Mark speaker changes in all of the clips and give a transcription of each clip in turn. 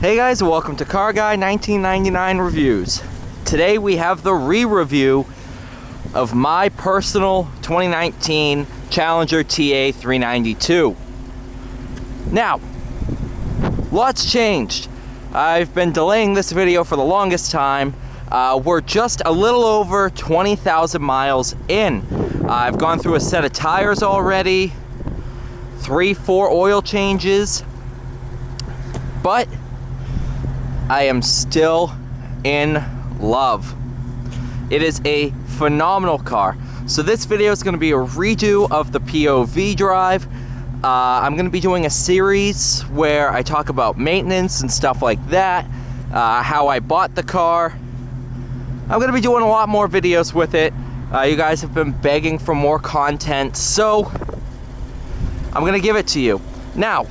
Speaker 1: Hey guys, welcome to Car Guy 1999 Reviews. Today we have the re-review of my personal 2019 Challenger TA 392. Now, lots changed. I've been delaying this video for the longest time. We're just a little over 20,000 miles in. I've gone through a set of tires already, 3-4 oil changes, but I am still in love. It is a phenomenal car. So this video is going to be a redo of the P.O.V. drive. I'm going to be doing a series where I talk about maintenance and stuff like that, how I bought the car. I'm going to be doing a lot more videos with it. You guys have been begging for more content, so I'm going to give it to you. Now,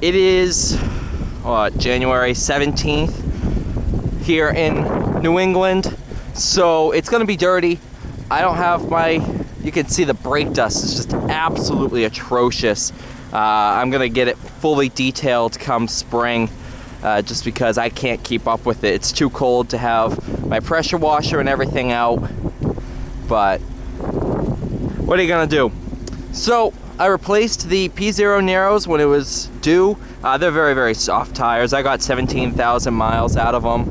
Speaker 1: it is January 17th here in New England, so it's going to be dirty. I don't have you can see the brake dust is just absolutely atrocious. I'm going to get it fully detailed come spring, just because I can't keep up with it. It's too cold to have my pressure washer and everything out, but what are you going to do? So I replaced the P0 Neros when it was due. They're very, very soft tires. I got 17,000 miles out of them.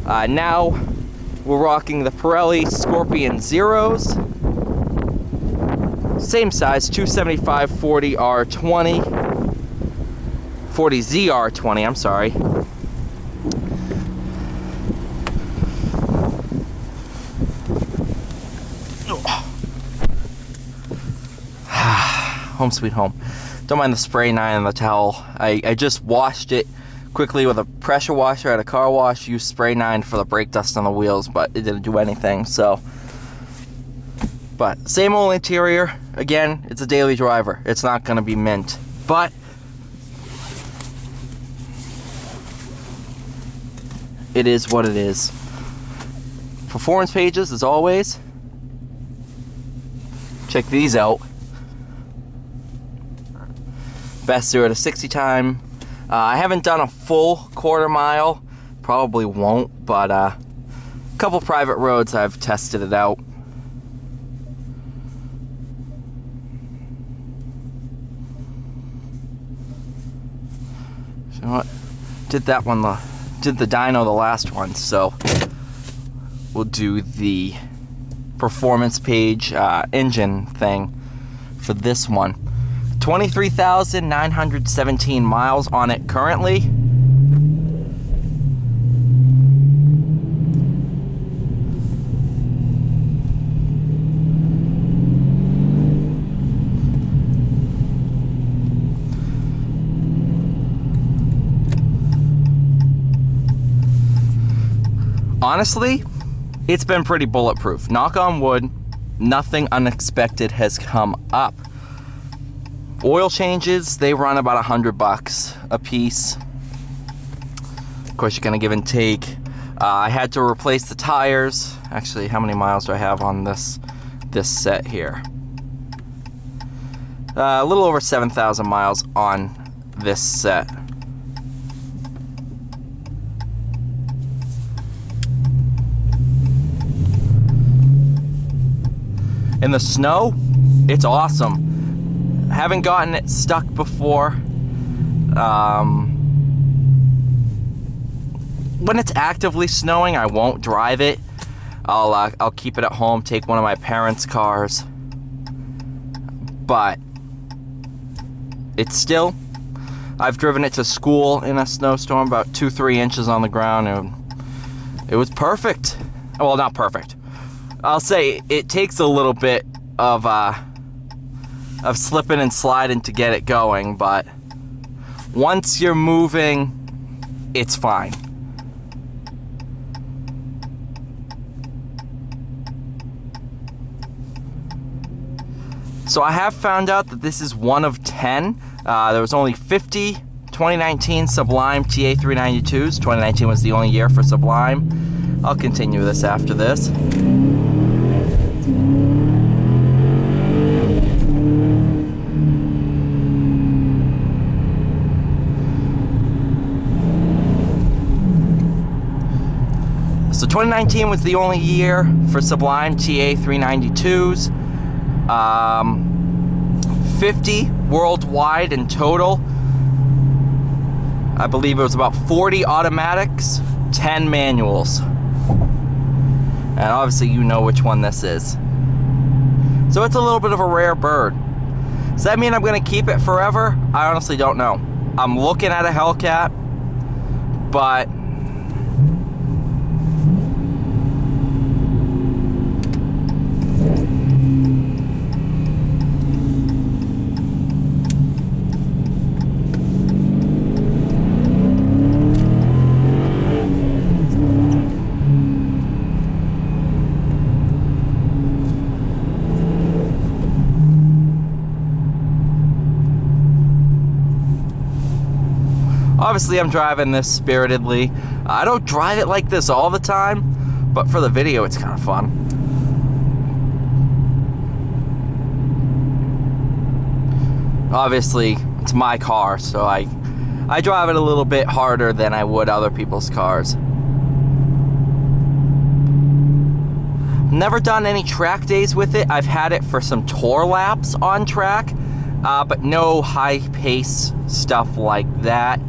Speaker 1: Now we're rocking the Pirelli Scorpion Zeros. Same size, 275 40 R20. 40 ZR20, I'm sorry. Home sweet home. Don't mind the spray nine and the towel. I just washed it quickly with a pressure washer at a car wash. Used spray nine for the brake dust on the wheels, but it didn't do anything. So, but same old interior. Again, it's a daily driver. It's not going to be mint, but it is what it is. Performance pages, as always. Check these out. Best 0 to 60 time. I haven't done a full quarter mile. Probably won't, but a couple private roads I've tested it out. You know what? Did that one, did the dyno the last one, so we'll do the performance page engine thing for this one. 23,917 miles on it currently. Honestly, it's been pretty bulletproof. Knock on wood, nothing unexpected has come up. Oil changes, they run about $100 a piece. Of course, you're gonna give and take. I had to replace the tires. Actually, how many miles do I have on this set here? A little over 7,000 miles on this set. In the snow, it's awesome. Haven't gotten it stuck before. When it's actively snowing, I won't drive it. I'll keep it at home, take one of my parents' cars. But it's still, I've driven it to school in a snowstorm, about 2-3 inches on the ground, and it was perfect. Well, not perfect. I'll say it takes a little bit of slipping and sliding to get it going, but once you're moving, it's fine. So I have found out that this is one of 10. There was only 50 2019 Sublime TA 392s. 2019 was the only year for Sublime. I'll continue this after this. 2019 was the only year for Sublime TA 392s. 50 worldwide in total. I believe it was about 40 automatics, 10 manuals. And obviously you know which one this is. So it's a little bit of a rare bird. Does that mean I'm going to keep it forever? I honestly don't know. I'm looking at a Hellcat, but obviously I'm driving this spiritedly. I don't drive it like this all the time, but for the video it's kind of fun. Obviously it's my car, so I drive it a little bit harder than I would other people's cars. Never done any track days with it. I've had it for some tour laps on track, but no high pace stuff like that.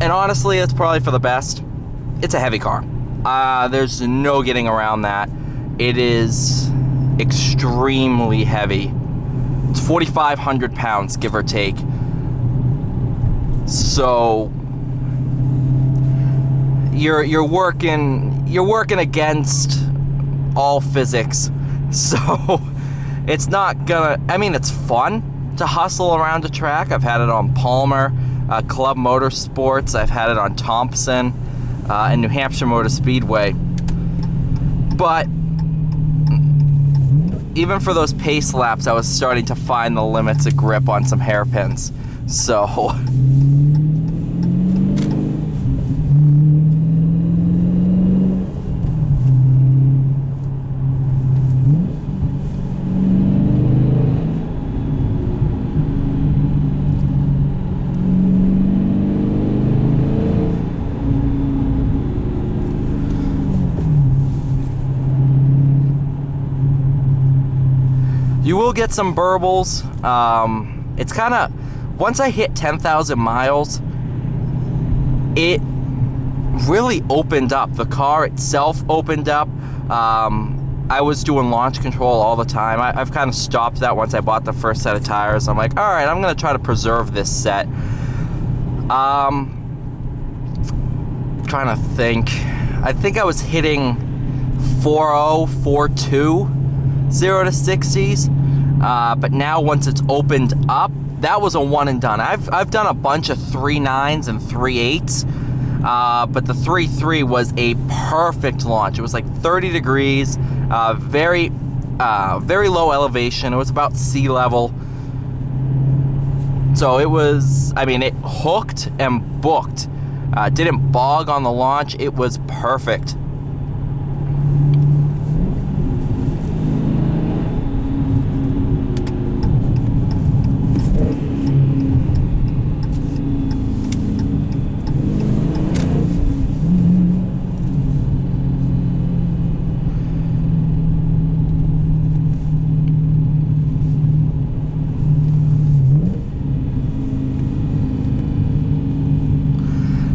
Speaker 1: And honestly, it's probably for the best. It's a heavy car. There's no getting around that. It is extremely heavy. It's 4,500 pounds, give or take. So you're working against all physics. So it's not gonna. I mean, it's fun to hustle around a track. I've had it on Palmer. Club Motorsports, I've had it on Thompson, and New Hampshire Motor Speedway. But even for those pace laps, I was starting to find the limits of grip on some hairpins. So you will get some burbles. It's kind of, once I hit 10,000 miles, it really opened up. The car itself opened up. I was doing launch control all the time. I've kind of stopped that once I bought the first set of tires. I'm like, all right, I'm going to try to preserve this set. Trying to think. I think I was hitting 4.0, 4.2, 0 to 60s. But now once it's opened up, that was a one and done. I've done a bunch of 3.9s and 3.8s, but the 3.3 was a perfect launch. It was like 30 degrees, very low elevation. It was about sea level. So it was, I mean, it hooked and booked. Didn't bog on the launch. It was perfect.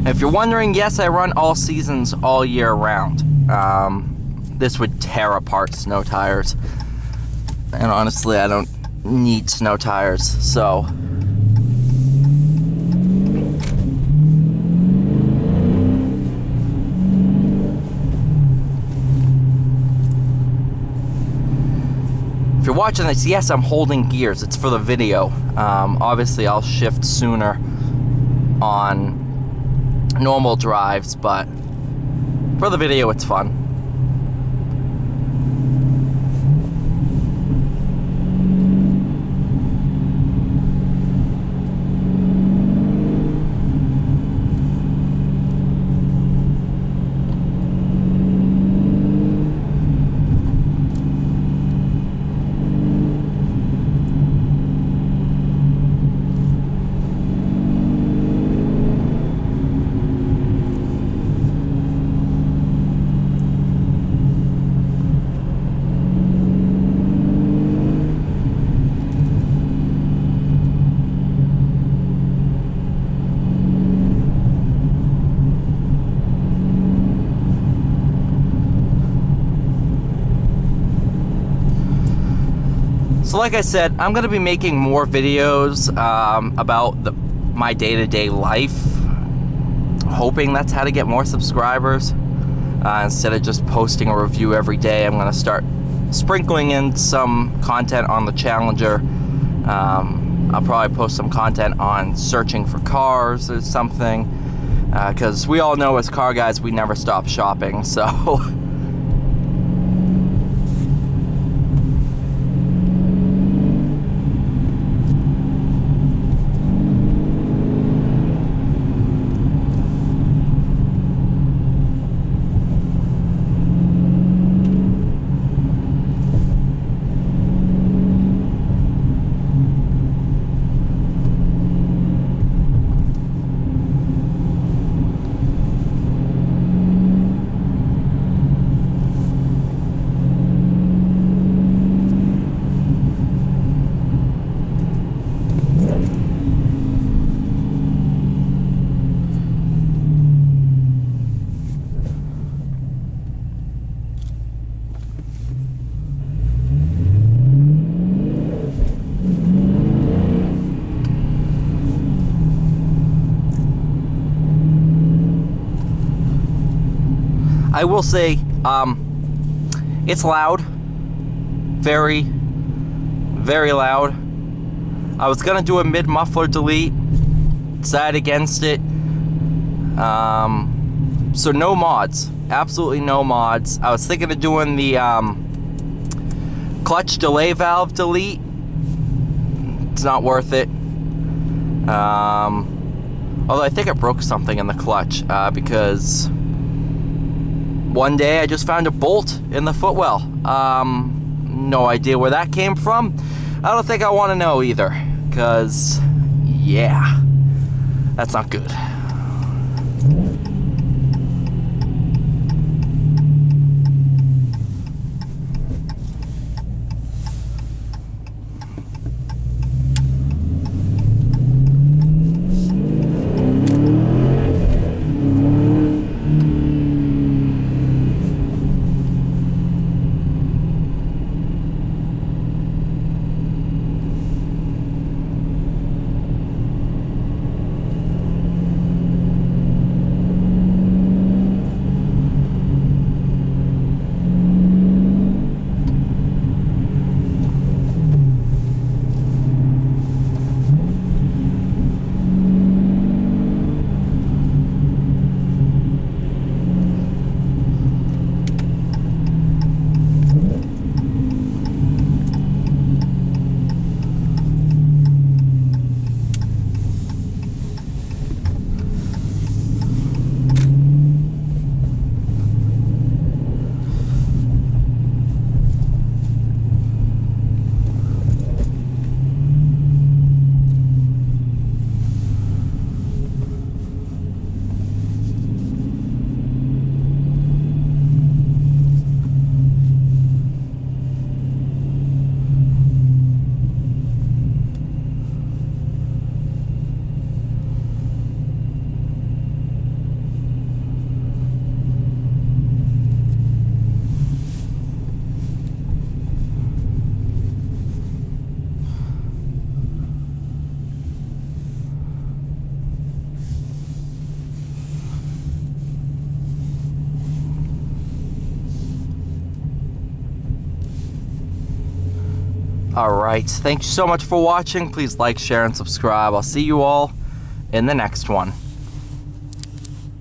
Speaker 1: If you're wondering, yes, I run all seasons all year round. This would tear apart snow tires. And honestly, I don't need snow tires, so. If you're watching this, yes, I'm holding gears. It's for the video. Obviously, I'll shift sooner on normal drives, but for the video it's fun. So like I said, I'm going to be making more videos about my day-to-day life, hoping that's how to get more subscribers. Instead of just posting a review every day, I'm going to start sprinkling in some content on the Challenger. I'll probably post some content on searching for cars or something, because we all know as car guys, we never stop shopping, so... I will say, it's loud. Very, very loud. I was gonna do a mid-muffler delete, decided against it. So no mods, absolutely no mods. I was thinking of doing the clutch delay valve delete. It's not worth it. Although I think I broke something in the clutch, because one day I just found a bolt in the footwell. No idea where that came from. I don't think I want to know either, because, yeah, that's not good. Alright, thank you so much for watching. Please like, share, and subscribe. I'll see you all in the next one.